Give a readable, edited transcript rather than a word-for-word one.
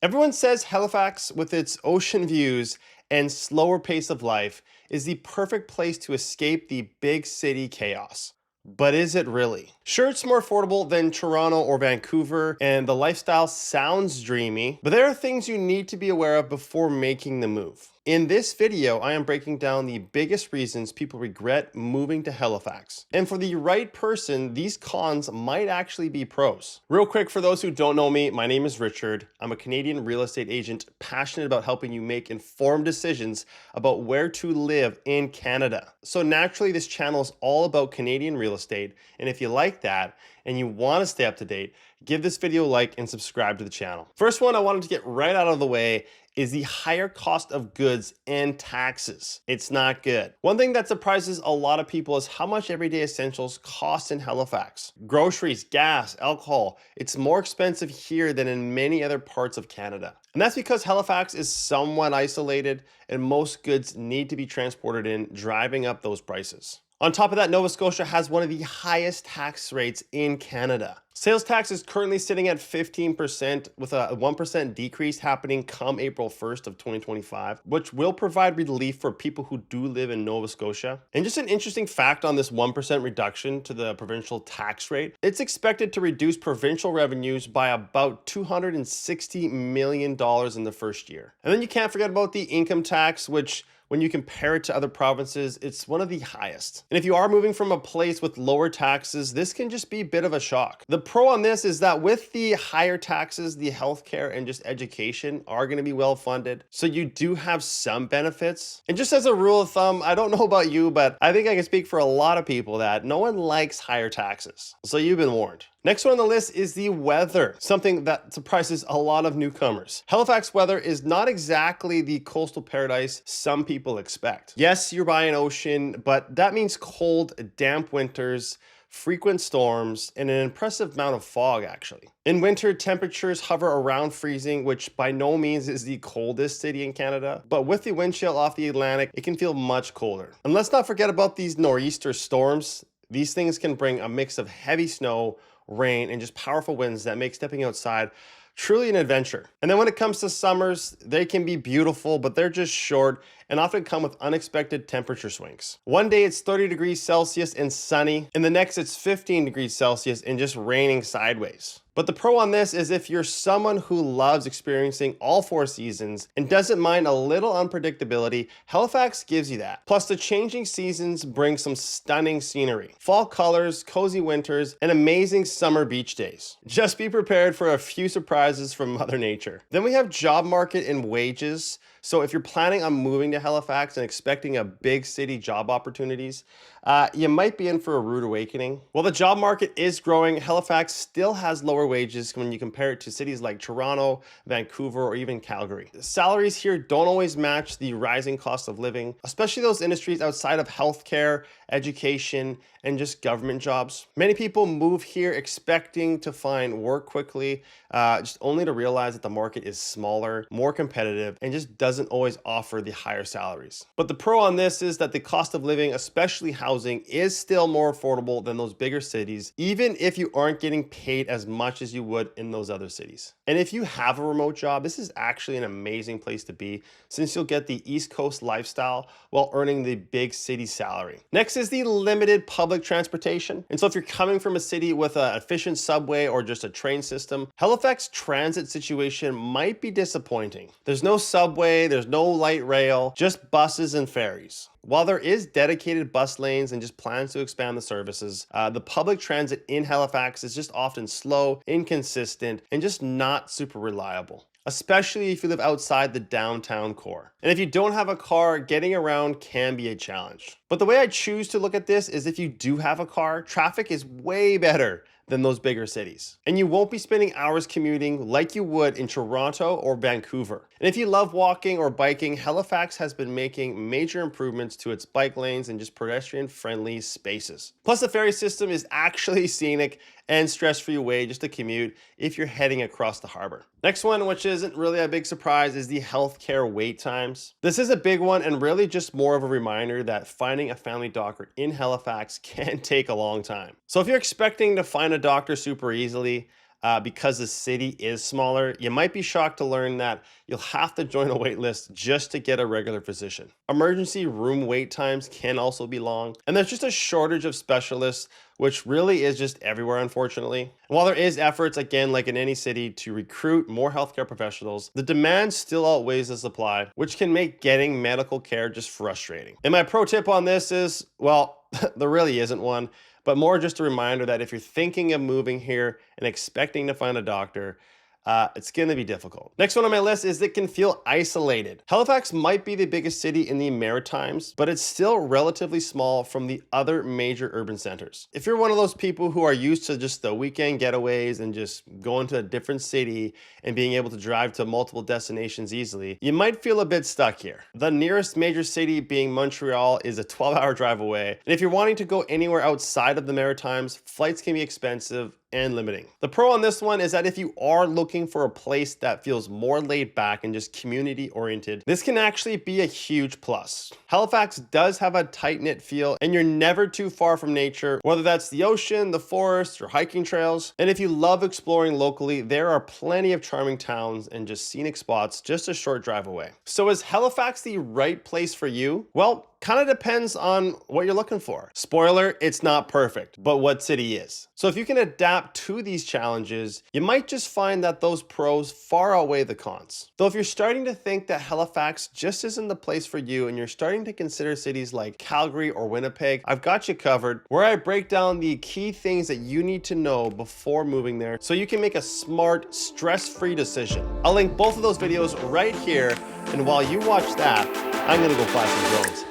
Everyone says Halifax, with its ocean views and slower pace of life, is the perfect place to escape the big city chaos. But is it really? Sure, it's more affordable than Toronto or Vancouver, and the lifestyle sounds dreamy, but there are things you need to be aware of before making the move. In this video, I am breaking down the biggest reasons people regret moving to Halifax. And for the right person, these cons might actually be pros. Real quick, for those who don't know me, my name is Richard. I'm a Canadian real estate agent passionate about helping you make informed decisions about where to live in Canada. So naturally, this channel is all about Canadian real estate. And if you like that and you want to stay up to date, give this video a like and subscribe to the channel. First one I wanted to get right out of the way is the higher cost of goods and taxes. It's not good. One thing that surprises a lot of people is how much everyday essentials cost in Halifax. Groceries, gas, alcohol, it's more expensive here than in many other parts of Canada. And that's because Halifax is somewhat isolated and most goods need to be transported in, driving up those prices. On top of that, Nova Scotia has one of the highest tax rates in Canada. Sales tax is currently sitting at 15% with a 1% decrease happening come April 1st of 2025, which will provide relief for people who do live in Nova Scotia. And just an interesting fact on this 1% reduction to the provincial tax rate, it's expected to reduce provincial revenues by about $260 million in the first year. And then you can't forget about the income tax, which when you compare it to other provinces, it's one of the highest. And if you are moving from a place with lower taxes, this can just be a bit of a shock. The pro on this is that with the higher taxes, the healthcare and just education are going to be well funded. So you do have some benefits. And just as a rule of thumb, I don't know about you, but I think I can speak for a lot of people that no one likes higher taxes. So you've been warned. Next one on the list is the weather, something that surprises a lot of newcomers. Halifax weather is not exactly the coastal paradise some people expect. Yes, you're by an ocean, but that means cold, damp winters, frequent storms, and an impressive amount of fog, actually. In winter, temperatures hover around freezing, which by no means is the coldest city in Canada, but with the wind chill off the Atlantic, it can feel much colder. And let's not forget about these nor'easter storms. These things can bring a mix of heavy snow, rain, and just powerful winds that make stepping outside truly an adventure. And then when it comes to summers, they can be beautiful, but they're just short and often come with unexpected temperature swings. One day it's 30 degrees Celsius and sunny, and the next it's 15 degrees Celsius and just raining sideways. But the pro on this is if you're someone who loves experiencing all four seasons and doesn't mind a little unpredictability, Halifax gives you that. Plus, the changing seasons bring some stunning scenery, fall colors, cozy winters, and amazing summer beach days. Just be prepared for a few surprises from Mother Nature. Then we have job market and wages. So if you're planning on moving to Halifax and expecting a big city job opportunities, you might be in for a rude awakening. While the job market is growing, Halifax still has lower wages when you compare it to cities like Toronto, Vancouver, or even Calgary. The salaries here don't always match the rising cost of living, especially those industries outside of healthcare, education, and just government jobs. Many people move here expecting to find work quickly, just only to realize that the market is smaller, more competitive, and just doesn't always offer the higher salaries. But the pro on this is that the cost of living, especially housing, is still more affordable than those bigger cities, even if you aren't getting paid as much as you would in those other cities. And if you have a remote job, this is actually an amazing place to be since you'll get the East Coast lifestyle while earning the big city salary. Next is the limited public transportation. And so if you're coming from a city with an efficient subway or just a train system, Halifax transit situation might be disappointing. There's no subway, there's no light rail, just buses and ferries. While there is dedicated bus lanes and just plans to expand the services, the public transit in Halifax is just often slow, inconsistent, and just not super reliable, especially if you live outside the downtown core. And if you don't have a car, getting around can be a challenge. But the way I choose to look at this is if you do have a car, traffic is way better than those bigger cities. And you won't be spending hours commuting like you would in Toronto or Vancouver. And if you love walking or biking, Halifax has been making major improvements to its bike lanes and just pedestrian-friendly spaces. Plus, the ferry system is actually scenic and stress-free way just to commute if you're heading across the harbor. Next one, which isn't really a big surprise, is the healthcare wait times. This is a big one and really just more of a reminder that finding a family doctor in Halifax can take a long time. So if you're expecting to find a doctor super easily, because the city is smaller, you might be shocked to learn that you'll have to join a wait list just to get a regular physician. Emergency room wait times can also be long, and there's just a shortage of specialists, which really is just everywhere, unfortunately. And while there is efforts, again, like in any city, to recruit more healthcare professionals, the demand still outweighs the supply, which can make getting medical care just frustrating. And my pro tip on this is, well, there really isn't one, but more just a reminder that if you're thinking of moving here and expecting to find a doctor, it's going to be difficult. Next one on my list is it can feel isolated. Halifax might be the biggest city in the Maritimes, but it's still relatively small from the other major urban centers. If you're one of those people who are used to just the weekend getaways and just going to a different city and being able to drive to multiple destinations easily, you might feel a bit stuck here. The nearest major city, being Montreal, is a 12-hour drive away. And if you're wanting to go anywhere outside of the Maritimes, flights can be expensive and limiting. The pro on this one is that if you are looking for a place that feels more laid back and just community oriented, this can actually be a huge plus. Halifax does have a tight-knit feel, and you're never too far from nature, whether that's the ocean, the forest, or hiking trails. And if you love exploring locally, there are plenty of charming towns and just scenic spots just a short drive away. So is Halifax the right place for you? Well, kind of depends on what you're looking for. Spoiler, it's not perfect, but what city is? So if you can adapt to these challenges, you might just find that those pros far outweigh the cons. Though if you're starting to think that Halifax just isn't the place for you and you're starting to consider cities like Calgary or Winnipeg, I've got you covered, where I break down the key things that you need to know before moving there so you can make a smart, stress-free decision. I'll link both of those videos right here, and while you watch that, I'm gonna go fly some drones.